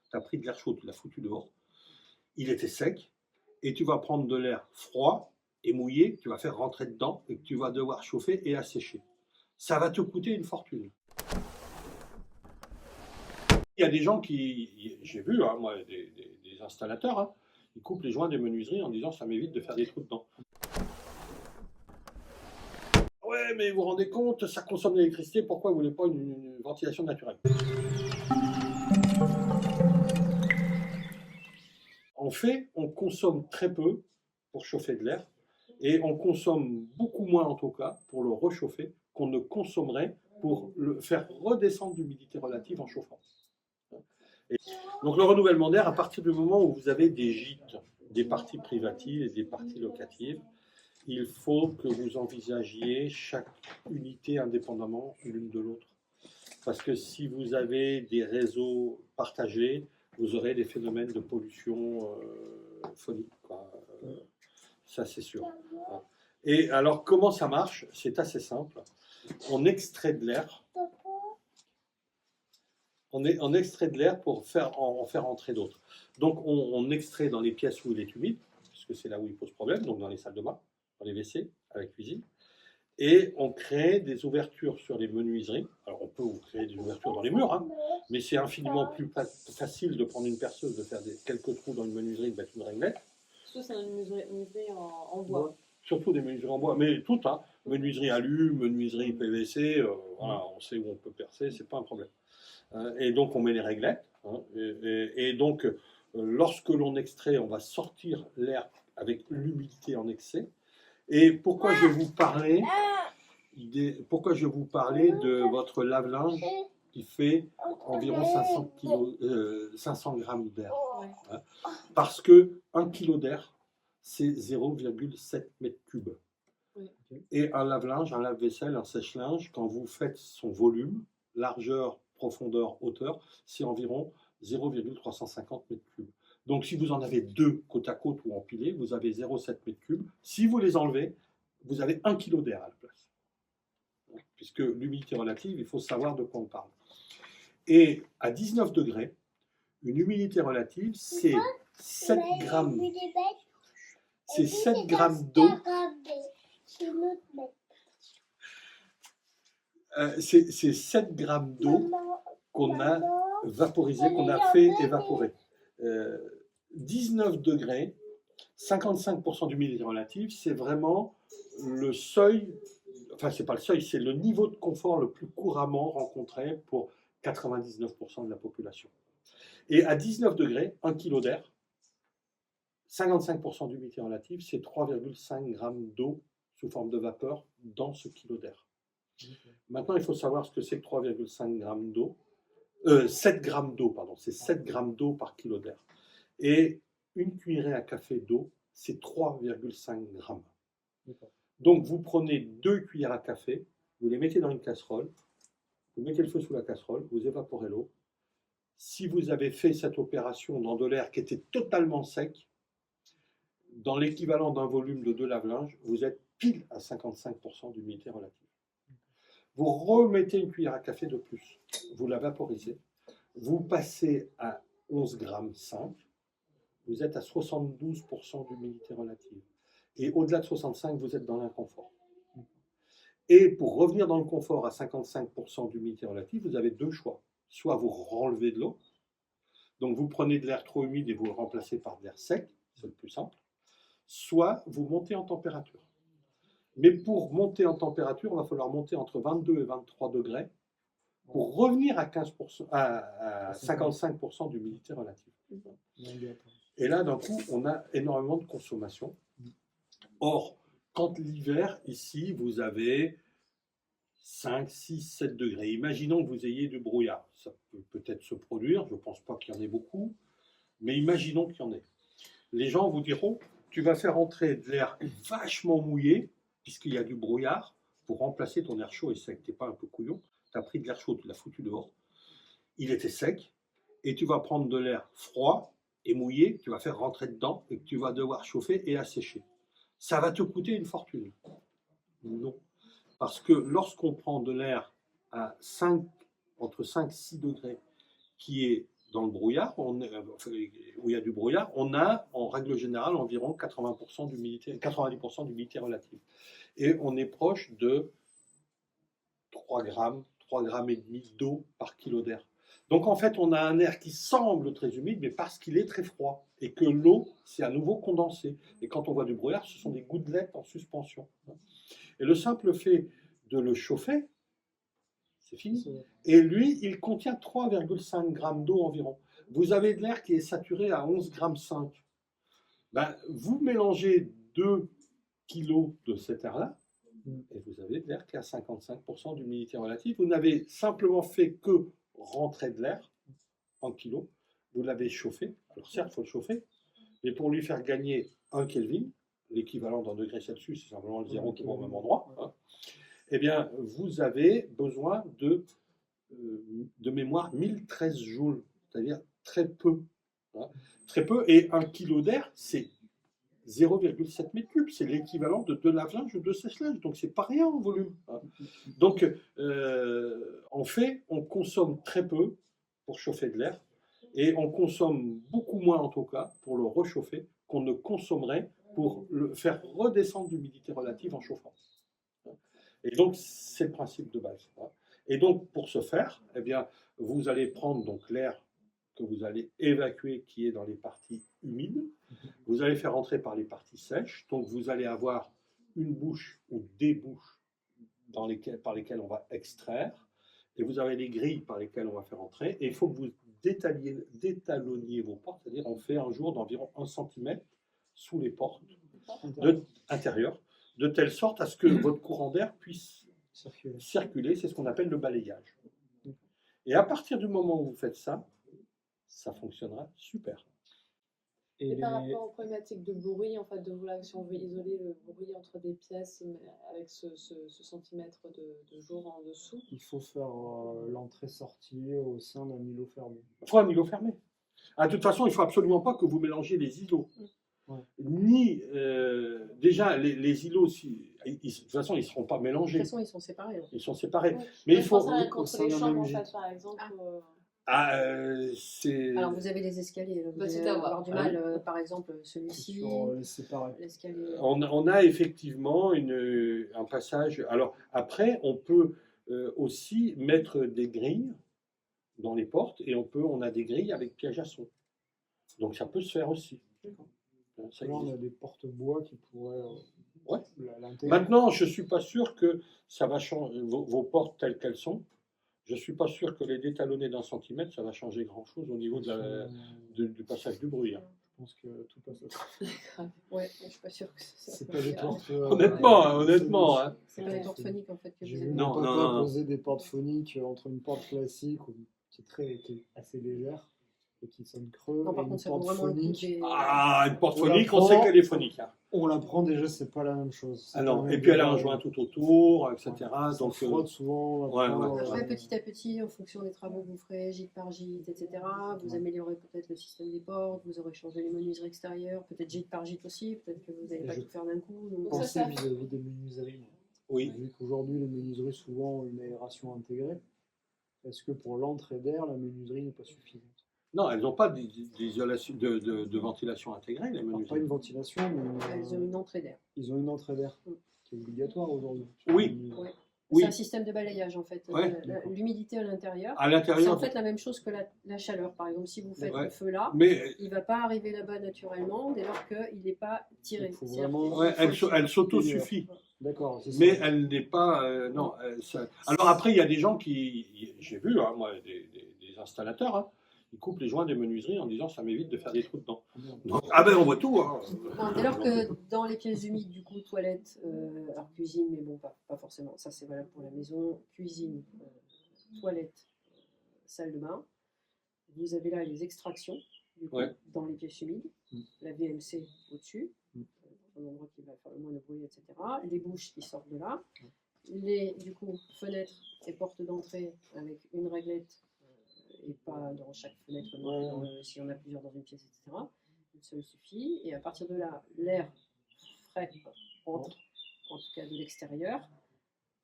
tu as pris de l'air chaud, tu l'as foutu dehors, il était sec, et tu vas prendre de l'air froid et mouillé, tu vas faire rentrer dedans, et que tu vas devoir chauffer et assécher. Ça va te coûter une fortune. Il y a des gens qui, j'ai vu, hein, moi, des installateurs, hein, ils coupent les joints des menuiseries en disant ça m'évite de faire des trous dedans. Ouais, mais vous vous rendez compte, ça consomme de l'électricité, pourquoi vous voulez pas une ventilation naturelle? En fait, on consomme très peu pour chauffer de l'air, et on consomme beaucoup moins en tout cas pour le réchauffer qu'on ne consommerait pour le faire redescendre l'humidité relative en chauffant. Et donc le renouvellement d'air, à partir du moment où vous avez des gîtes, des parties privatives et des parties locatives, il faut que vous envisagiez chaque unité indépendamment l'une de l'autre. Parce que si vous avez des réseaux partagés, vous aurez des phénomènes de pollution phonique, quoi. Ça, c'est sûr. Et alors, comment ça marche? C'est assez simple. On extrait de l'air. On extrait de l'air pour en faire entrer d'autres. Donc, on extrait dans les pièces où il est humide, puisque c'est là où il pose problème, donc dans les salles de bain, dans les WC, à la cuisine. Et on crée des ouvertures sur les menuiseries. Alors, on peut créer des ouvertures dans les murs, hein, mais c'est infiniment plus facile de prendre une perceuse, de faire quelques trous dans une menuiserie, de mettre une réglette. Surtout, c'est une menuiserie en bois. Surtout des menuiseries en bois, mais toutes, hein. Menuiserie alu, menuiserie PVC, voilà, on sait où on peut percer, c'est pas un problème. Et donc, on met les réglettes. Hein, et donc, lorsque l'on extrait, on va sortir l'air avec l'humidité en excès. Et pourquoi je vous parlais de votre lave-linge qui fait environ 500 grammes d'air. Hein, parce que 1 kg d'air, c'est 0,7 mètres cubes. Et un lave-linge, un lave-vaisselle, un sèche-linge, quand vous faites son volume, largeur, profondeur, hauteur, c'est environ 0,350 mètres cubes. Donc si vous en avez deux côte à côte ou empilés, vous avez 0,7 mètres cubes. Si vous les enlevez, vous avez 1 kg d'air à la place. Puisque l'humidité relative, il faut savoir de quoi on parle. Et à 19 degrés, une humidité relative, c'est 7 grammes. C'est 7 grammes d'eau. C'est 7 grammes d'eau qu'on a vaporisé, qu'on a fait évaporer. 19 degrés, 55% d'humidité relative, c'est vraiment le seuil, enfin c'est pas le seuil, c'est le niveau de confort le plus couramment rencontré pour 99% de la population. Et à 19 degrés, 1 kg d'air, 55% d'humidité relative, c'est 3,5 grammes d'eau sous forme de vapeur dans ce kilo d'air. Maintenant, il faut savoir ce que c'est que 3,5 grammes d'eau. 7 grammes d'eau, pardon, c'est 7 grammes d'eau par kilo d'air. Et une cuillerée à café d'eau, c'est 3,5 grammes. Donc, vous prenez 2 cuillères à café, vous les mettez dans une casserole, vous mettez le feu sous la casserole, vous évaporez l'eau. Si vous avez fait cette opération dans de l'air qui était totalement sec, dans l'équivalent d'un volume de 2 lave-linges, vous êtes pile à 55% d'humidité relative. Vous remettez une cuillère à café de plus, vous la vaporisez, vous passez à 11 grammes 5, vous êtes à 72% d'humidité relative. Et au-delà de 65, vous êtes dans l'inconfort. Et pour revenir dans le confort à 55% d'humidité relative, vous avez deux choix. Soit vous renlevez de l'eau, donc vous prenez de l'air trop humide et vous le remplacez par de l'air sec, c'est le plus simple. Soit vous montez en température. Mais pour monter en température, il va falloir monter entre 22 et 23 degrés pour revenir à 55% d'humidité relative. Et là, d'un coup, on a énormément de consommation. Or, quand l'hiver, ici, vous avez 5, 6, 7 degrés. Imaginons que vous ayez du brouillard. Ça peut peut-être se produire, je ne pense pas qu'il y en ait beaucoup, mais imaginons qu'il y en ait. Les gens vous diront, tu vas faire entrer de l'air vachement mouillé, puisqu'il y a du brouillard, pour remplacer ton air chaud et sec. Tu n'es pas un peu couillon, tu as pris de l'air chaud, tu l'as foutu dehors. Il était sec, et tu vas prendre de l'air froid et mouillé, tu vas faire rentrer dedans, et que tu vas devoir chauffer et assécher. Ça va te coûter une fortune. Non. Parce que lorsqu'on prend de l'air à entre 5 et 6 degrés, qui est dans le brouillard, enfin, où il y a du brouillard, on a en règle générale environ 80% d'humidité, 90% d'humidité relative. Et on est proche de 3 grammes, 3 grammes et demi d'eau par kilo d'air. Donc en fait, on a un air qui semble très humide, mais parce qu'il est très froid et que l'eau s'est à nouveau condensée. Et quand on voit du brouillard, ce sont des gouttelettes en suspension. Et le simple fait de le chauffer, c'est fini. Et lui, il contient 3,5 grammes d'eau environ. Vous avez de l'air qui est saturé à 11,5 grammes. Ben, vous mélangez 2 kilos de cet air-là, et vous avez de l'air qui est à 55% d'humidité relative. Vous n'avez simplement fait que rentrer de l'air en kilos. Vous l'avez chauffé. Alors certes, il faut le chauffer, mais pour lui faire gagner 1 Kelvin, l'équivalent d'un degré Celsius, c'est simplement le zéro qui va au même endroit, hein, eh bien, vous avez besoin de mémoire 1013 joules, c'est-à-dire très peu. Hein, très peu, et 1 kilo d'air, c'est 0,7 mètres cubes, c'est l'équivalent de 2 lave-linges ou 2 sèche-linges, donc c'est pas rien en volume. Hein. Donc, en fait, on consomme très peu pour chauffer de l'air, et on consomme beaucoup moins en tout cas pour le réchauffer qu'on ne consommerait pour le faire redescendre l'humidité relative en chauffant. Et donc, c'est le principe de base. Hein. Et donc, pour ce faire, eh bien, vous allez prendre donc l'air que vous allez évacuer qui est dans les parties humides. Vous allez faire entrer par les parties sèches. Donc, vous allez avoir une bouche ou des bouches par lesquelles on va extraire. Et vous avez les grilles par lesquelles on va faire entrer. Et il faut que vous détalonniez vos portes. C'est-à-dire, on fait un jour d'environ 1 cm sous les portes intérieures, de telle sorte à ce que votre courant d'air puisse circuler. C'est ce qu'on appelle le balayage. Et à partir du moment où vous faites ça, ça fonctionnera super. Et par rapport aux problématiques de bruit, en fait, si on veut isoler le bruit entre des pièces avec ce centimètre de jour en dessous. Il faut faire l'entrée-sortie au sein d'un îlot fermé. Il faut un îlot fermé. Ah, de toute façon, il ne faut absolument pas que vous mélangiez les îlots. Ouais. Ni déjà les îlots, de toute façon, ils ne seront pas mélangés. De toute façon, ils sont séparés. Ils sont séparés. Ouais. Mais il faut. Contre les chambres, en fait, par exemple. C'est. Alors vous avez les escaliers, là. Vous allez avoir du mal, par exemple celui-ci. L'escalier. On a effectivement un passage. Alors après, on peut aussi mettre des grilles dans les portes et on a des grilles avec piège à son. Donc ça peut se faire aussi. Là, on a des porte-bois qui pourraient l'intégrer. Maintenant, je ne suis pas sûr que ça va changer vos portes telles qu'elles sont. Je ne suis pas sûr que les détalonner d'1 centimètre, ça va changer grand-chose au niveau du passage du bruit. Hein. Je pense que tout passe à ouais, je ne suis pas sûr que ça. C'est pas des portes. Honnêtement. Hein. C'est pas des portes phoniques en fait que vous avez. J'ai vu mon papa poser des portes phoniques entre une porte classique qui est assez légère et qui sonne creux. Non, par contre, ça vaut vraiment phonique. Une porte phonique, on sait qu'elle est phonique. Hein. On la prend déjà, c'est pas la même chose. Ah non, et puis elle a un joint tout autour, etc. Donc frotte souvent. Après, petit à petit, en fonction des travaux que vous ferez, gîte par gîte, etc., vous améliorez peut-être le système des portes, vous aurez changé les menuiseries extérieures, peut-être gîte par gîte aussi, peut-être que vous n'allez pas tout faire d'un coup. Donc pensez vis-à-vis des menuiseries. Oui. Vu qu'aujourd'hui, les menuiseries souvent ont une aération intégrée, est-ce que pour l'entrée d'air, la menuiserie n'est pas suffisante? Non, elles n'ont pas de ventilation intégrée, les menuiseries. Pas une ventilation, mais elles ont une entrée d'air. Ils ont une entrée d'air qui est obligatoire aujourd'hui. Oui. C'est un système de balayage en fait. Ouais. L'humidité à l'intérieur. C'est en fait la même chose que la chaleur. Par exemple, si vous faites le feu là, il ne va pas arriver là-bas naturellement dès lors qu'il n'est pas tiré. Elle s'auto-suffit. D'accord. Mais elle n'est pas. Non. Alors après, il y a des gens qui. J'ai vu, hein, moi, des installateurs. Hein, ils coupent les joints des menuiseries en disant ça m'évite de faire des trous dedans. Donc, on voit tout. Hein. Non, dès lors que dans les pièces humides, du coup, toilettes, alors cuisine, mais bon, pas forcément, ça c'est valable pour la maison, cuisine, toilette, salle de bain, vous avez là les extractions, du coup, dans les pièces humides, la VMC au-dessus, un endroit qui va faire le moins de bruit, etc. Les bouches qui sortent de là, du coup, fenêtres et portes d'entrée avec une réglette, et pas dans chaque fenêtre, si on a plusieurs dans une pièce, etc. Une seule suffit. Et à partir de là, l'air frais entre, en tout cas de l'extérieur,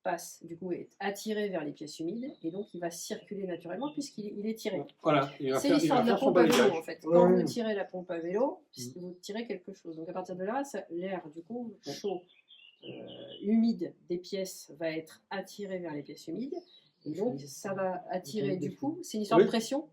passe, du coup, est attiré vers les pièces humides et donc il va circuler naturellement puisqu'il est tiré. Voilà, il va C'est faire, il l'histoire va de la faire son pompe à vélo balayage. en fait. Ouais, Quand ouais. vous tirez la pompe à vélo, vous tirez quelque chose. Donc à partir de là, l'air du coup chaud, humide des pièces va être attiré vers les pièces humides. Et donc ça va attirer du coup, c'est une histoire de Oui. pression,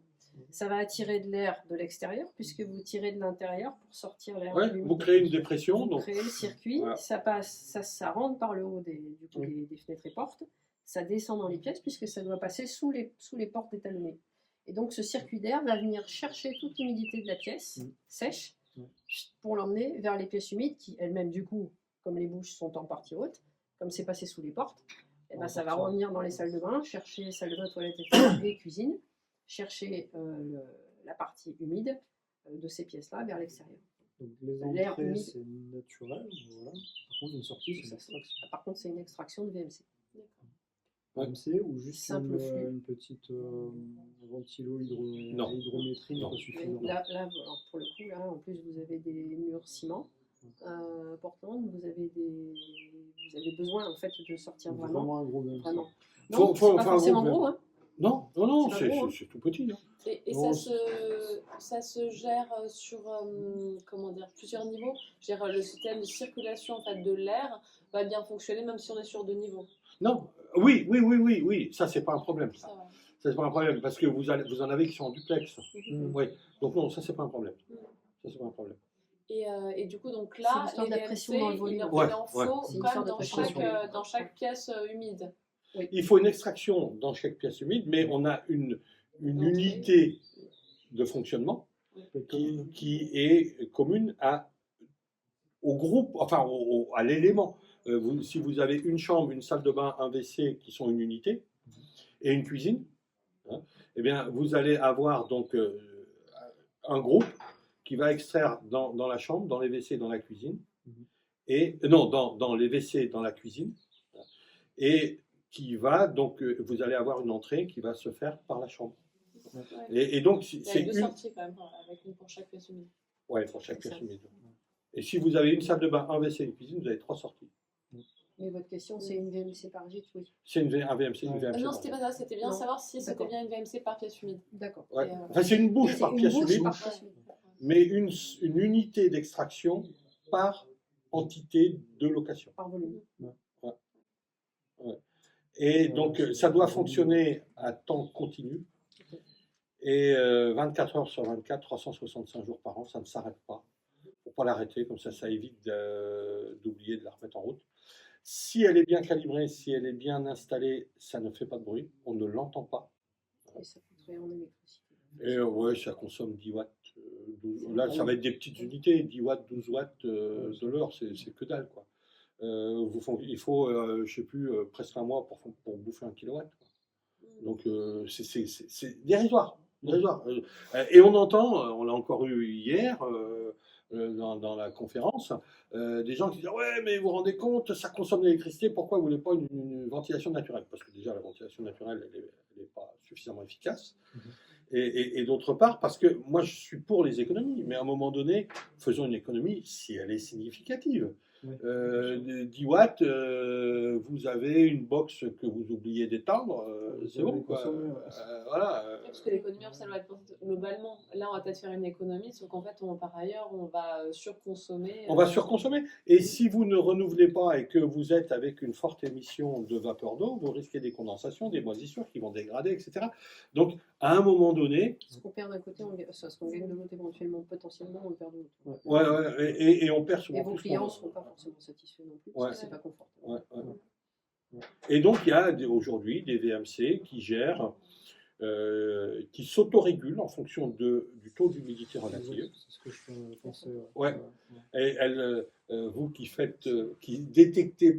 ça va attirer de l'air de l'extérieur puisque vous tirez de l'intérieur pour sortir l'air Ouais, humide. vous créez une dépression, Vous donc créez le circuit, voilà. ça passe, ça rentre par le haut du coup, Oui. des fenêtres et portes, ça descend dans les pièces puisque ça doit passer sous les portes étalonnées. Et donc ce circuit d'air va venir chercher toute l'humidité de la pièce sèche pour l'emmener vers les pièces humides qui elles-mêmes du coup, comme les bouches sont en partie hautes, comme c'est passé sous les portes, et ben, ça va revenir dans les salles de bain, chercher salle de bain, toilette et cuisine, chercher la partie humide de ces pièces-là vers l'extérieur. Donc les L'air entrées, humide. c'est naturel, voilà. Par contre, une sortie, c'est une extraction. Par contre, c'est une extraction de VMC. Ouais. MC ou juste Simple flux. une petite ventilo Non. hydrométrie Non. pas Mais suffisante. là, alors, pour le coup, là, en plus, vous avez des murs ciment Portland, vous avez besoin en fait de sortir vraiment. Vraiment un gros VMC. Vraiment. Faut- Non, faut- c'est pas faut un forcément gros gros, hein. Non, non, non, C'est pas gros, hein. c'est tout petit. Hein. Et Non, ça se gère sur comment dire, plusieurs niveaux. Je veux dire, le système de circulation en fait, de l'air va bien fonctionner même si on est sur 2 niveaux. Non, oui, ça c'est pas un problème. Ça, Ça, ouais. ça c'est pas un problème parce que vous en avez qui sont en duplex. Mhm. Oui, donc non, ça c'est pas un problème. Ça c'est pas un problème. Et du coup, donc C'est là, l'histoire les de la pression VMC, dans le volume. il en Ouais, faut ouais. C'est une quand histoire même de pression. dans chaque pièce humide. Il faut une extraction dans chaque pièce humide, mais on a une unité de fonctionnement qui est commune au groupe, enfin à l'élément. Si vous avez une chambre, une salle de bain, un WC qui sont une unité, et une cuisine, hein, eh bien, vous allez avoir donc un groupe qui va extraire dans la chambre, dans les WC, dans la cuisine, et non, dans les WC, dans la cuisine, et qui va donc, vous allez avoir une entrée qui va se faire par la chambre. Ouais. Et donc, Il y c'est a 2 une. sorties quand même, avec une pour chaque pièce humide. Ouais, pour chaque C'est pièce ça. humide. Et si vous avez une salle de bain, un WC, une cuisine, vous avez 3 sorties. Mais votre question, c'est une VMC par gîte, oui. C'est un VMC, une Ouais. VMC. Non, par c'était jour. pas ça, c'était bien Non. savoir si c'était D'accord. bien une VMC par pièce humide. D'accord. Ouais. Et, Enfin, c'est une bouche C'est par une pièce bouche humide, par pièce humide. mais une unité d'extraction par entité de location. Par volume. Et donc, ça doit fonctionner à temps continu. Et 24 heures sur 24, 365 jours par an, ça ne s'arrête pas. Il ne faut pas l'arrêter, comme ça évite d'oublier de la remettre en route. Si elle est bien calibrée, si elle est bien installée, ça ne fait pas de bruit, on ne l'entend pas. Et ça coûte rien en électricité. Et ouais, ça consomme 10 watts. 12, là, ça va être des petites unités, 10 watts, 12 watts de l'heure, c'est que dalle, quoi. Il faut, je sais plus, presque un mois pour bouffer 1 kilowatt. Quoi. Donc, c'est dérisoire. Et on entend, on l'a encore eu hier dans la conférence, des gens qui disent ouais, mais vous vous rendez compte, ça consomme de l'électricité, pourquoi vous ne voulez pas une ventilation naturelle? Parce que déjà, la ventilation naturelle, elle n'est pas suffisamment efficace. Et d'autre part, parce que moi, je suis pour les économies, mais à un moment donné, faisons une économie si elle est significative. Oui. 10 watts, vous avez une box que vous oubliez d'éteindre, c'est bon, quoi. Voilà. Parce que l'économie, ça doit être globalement. Là, on va peut-être faire une économie, sauf qu'en fait, par ailleurs, on va surconsommer. On va surconsommer. Et si vous ne renouvelez pas et que vous êtes avec une forte émission de vapeur d'eau, vous risquez des condensations, des moisissures qui vont dégrader, etc. Donc, à un moment donné. Ce qu'on perd d'un côté, ce qu'on gagne de l'autre éventuellement, potentiellement, on le perd de l'autre. Ouais, et on perd souvent Et vos plus. clients ne seront pas forcément satisfaits non plus, parce que c'est pas confortable. Ouais. Et donc, il y a aujourd'hui des VMC qui gèrent, qui s'autorégulent en fonction du taux d'humidité relative. C'est ce que je pensais. Ouais. Et vous qui détectez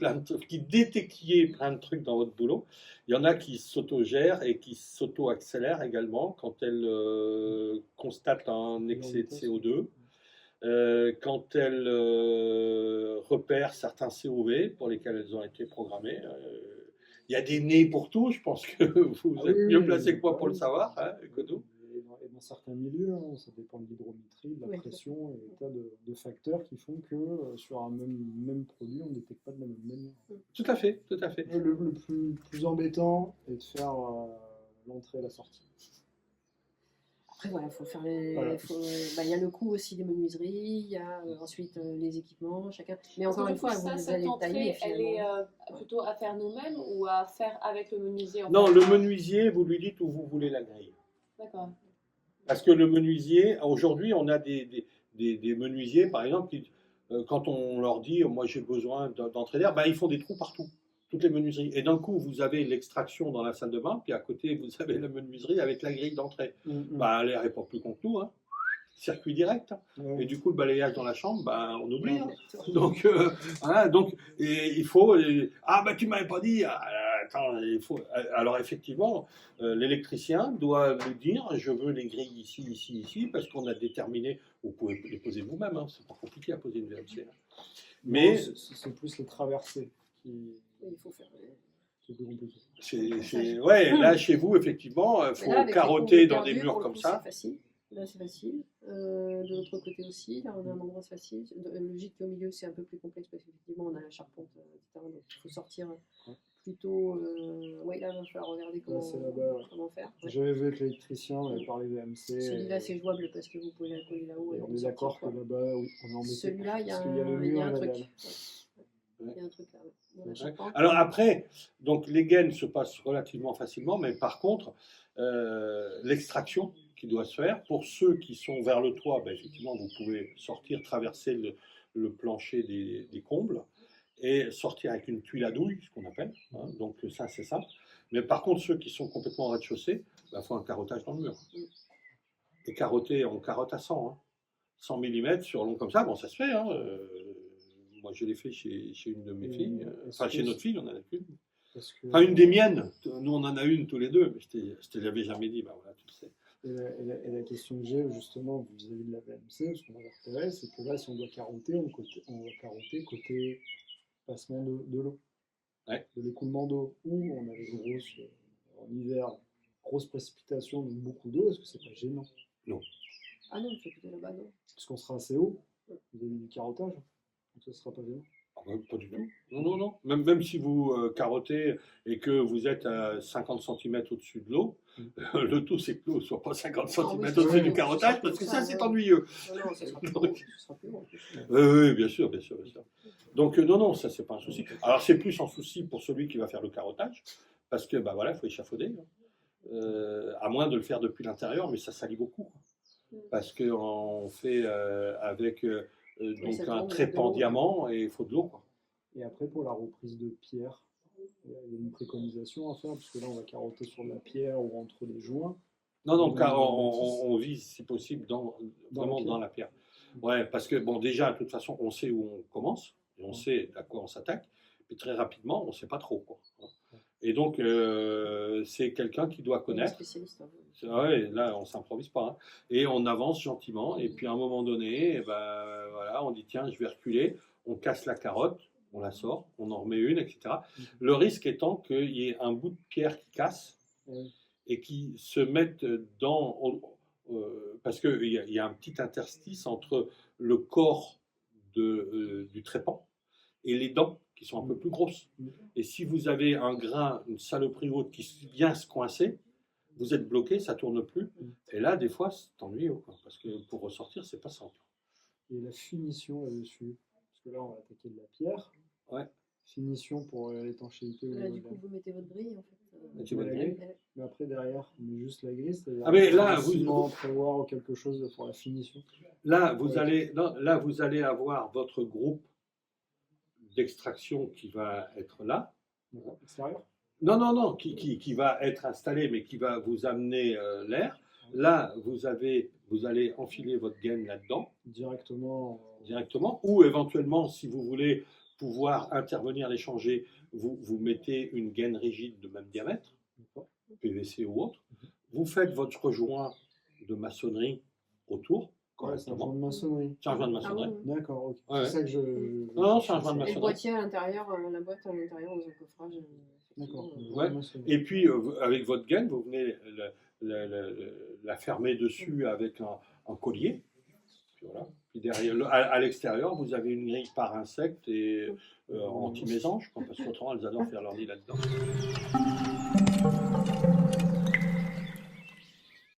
qui détectiez plein de trucs dans votre boulot, il y en a qui s'autogèrent et qui s'auto-accélèrent également quand elles constatent un excès de CO2. Quand elles repèrent certains COV pour lesquels elles ont été programmées. Il y a des nez pour tout, je pense que vous êtes mieux placé que moi pour le savoir, hein, que nous. Et dans certains milieux, hein, ça dépend de l'hydrométrie, de la Oui. pression et des tas de facteurs qui font que sur un même produit, on ne détecte pas de la même manière. Tout à fait, tout à fait. Le plus embêtant est de faire l'entrée et la sortie. Après, voilà, faut faire les. Voilà. Il y a le coût aussi des menuiseries, il y a ensuite les équipements, chacun. Mais Parce que encore du une coup, fois, ça, vous cette allez tailler entrée, elle est finalement. plutôt à faire nous-mêmes ou à faire avec le menuisier en Non, fait le menuisier, vous lui dites où vous voulez la grille. D'accord. Parce que le menuisier, aujourd'hui, on a des menuisiers, par exemple, qui, quand on leur dit, moi j'ai besoin d'entrée d'air, ben, ils font des trous partout, toutes les menuiseries. Et d'un coup, vous avez l'extraction dans la salle de bain, puis à côté, vous avez la menuiserie avec la grille d'entrée. Bah, l'air n'est pas plus con que nous, hein. Circuit direct. Hein. Ouais. Et du coup, le balayage dans la chambre, ben, on oublie. Hein. Donc, Donc, et il faut. Ah, bah, tu m'avais pas dit. Ah, attends, il faut. Alors, effectivement, l'électricien doit nous dire je veux les grilles ici, ici, ici, parce qu'on a déterminé. Vous pouvez les poser vous-même, hein, c'est pas compliqué à poser une VMC. Hein. Mais c'est plus les traversées il faut faire. qui est plus compliqué. ouais, là, chez vous, effectivement, il faut Là, avec les carotter combes dans des perdues, murs pour le comme coup, ça. C'est facile. Là, c'est facile. De l'autre côté aussi, là, on a un endroit facile. Le gîte qui est au milieu, c'est un peu plus complexe parce qu'effectivement, on a la charpente, etc. Donc, il faut sortir plutôt. Oui, là, il va falloir regarder comment, c'est là-bas, ouais. comment faire. Ouais. J'avais vu avec l'électricien, on avait parlé VMC. Celui-là, c'est jouable parce que vous pouvez la coller là-haut. Et Et on est d'accord que là-bas, oui, on est embêté. Celui-là, il y a Parce qu'il y a le un, mur il y a et un la truc. dalle. Ouais. Il y a un truc là. Ouais. Dans la Ouais. charpente. Alors après, donc les gaines se passent relativement facilement, mais par contre, l'extraction qui doit se faire, pour ceux qui sont vers le toit, ben, effectivement, vous pouvez sortir, traverser le plancher des combles et sortir avec une tuile à douille, ce qu'on appelle. Hein, donc ça, c'est simple. Mais par contre, ceux qui sont complètement au rez-de-chaussée, il faut un carottage dans le mur. Et carotter, on carotte à 100. Hein. 100 mm sur long comme ça, bon, ça se fait. Hein, moi, je l'ai fait chez une de mes filles. Enfin, chez notre fille, on en a qu'une. Enfin, une des miennes. Nous, on en a une tous les deux, mais je te l'avais jamais dit. Bah, voilà, tu le sais. Et la question que j'ai, justement, vis-à-vis de la VMC, ce qu'on va repérer, c'est que là, si on doit carotter, on va carotter côté passement de l'eau, Ouais. de l'écoulement d'eau, où on a les grosses, en hiver, grosses précipitations, donc beaucoup d'eau, est-ce que c'est pas gênant? Non. Ah non, c'est plutôt là-bas, non. Parce qu'on sera assez haut, vis-à-vis du carottage, donc ça sera pas gênant. Pas du tout. Non, non, non. Même si vous carottez et que vous êtes à 50 cm au-dessus de l'eau, le tout, c'est que l'eau ne soit pas 50 cm oui, au-dessus du oui, carottage, parce que ça, c'est ennuyeux. Non, non, ça sera plus haut. Ça sera plus haut, en plus. Oui, bien sûr, bien sûr, bien sûr. Donc, non, non, ça, c'est pas un souci. Alors, c'est plus un souci pour celui qui va faire le carottage, parce que, bah voilà, il faut échafauder. À moins de le faire depuis l'intérieur, mais ça salit beaucoup. Parce qu'on fait avec donc un trépan diamant et il faut de l'eau, quoi. Et après, pour la reprise de pierre, il y a une préconisation à faire, parce que là, on va carotter sur de la pierre ou entre les joints. Non, donc on vise, si possible, vraiment dans la pierre. Ouais, parce que, bon, déjà, de toute façon, on sait où on commence, et on sait à quoi on s'attaque, puis très rapidement, on ne sait pas trop, quoi. Et donc, c'est quelqu'un qui doit connaître. Spécialiste, hein. Ouais, là, on ne s'improvise pas. Hein. Et on avance gentiment, et puis à un moment donné, voilà, on dit, tiens, je vais reculer, on casse la carotte, on la sort, on en remet une, etc. Le risque étant qu'il y ait un bout de pierre qui casse et qui se mette dans... parce qu'il y a un petit interstice entre le corps du trépan et les dents qui sont un peu plus grosses. Et si vous avez un grain, une saloperie haute qui vient se coincer, vous êtes bloqué, ça ne tourne plus. Et là, des fois, c'est ennuyeux, quoi, parce que pour ressortir, c'est pas simple. Et la finition là-dessus, parce que là, on va attaquer de la pierre. Ouais. Finition pour l'étanchéité. Là, du coup, vous mettez votre grille, en fait. Tu vois la grille. Mais après, derrière, on met juste la grille, c'est-à-dire mais là, vous prévoir quelque chose pour la finition. Là, vous allez avoir votre groupe d'extraction qui va être là. Extérieur. Non, qui va être installé, mais qui va vous amener l'air. Là, vous allez enfiler votre gaine là-dedans. Directement. Ou éventuellement, si vous voulez pouvoir intervenir, les changer, vous mettez une gaine rigide de même diamètre, PVC ou autre. Vous faites votre joint de maçonnerie autour. Ouais, c'est un joint de maçonnerie. C'est un joint de maçonnerie. D'accord, ok. Ouais. C'est ça que je. Non, c'est un joint de Et maçonnerie. le boîtier à l'intérieur, la boîte à l'intérieur dans un coffrage. D'accord. Ouais. Et puis, avec votre gaine, vous venez la fermer dessus avec un collier. Puis voilà. Puis derrière, à l'extérieur, vous avez une grille par insecte et anti-mésange, parce qu'autrement, elles adorent faire leur nid là-dedans.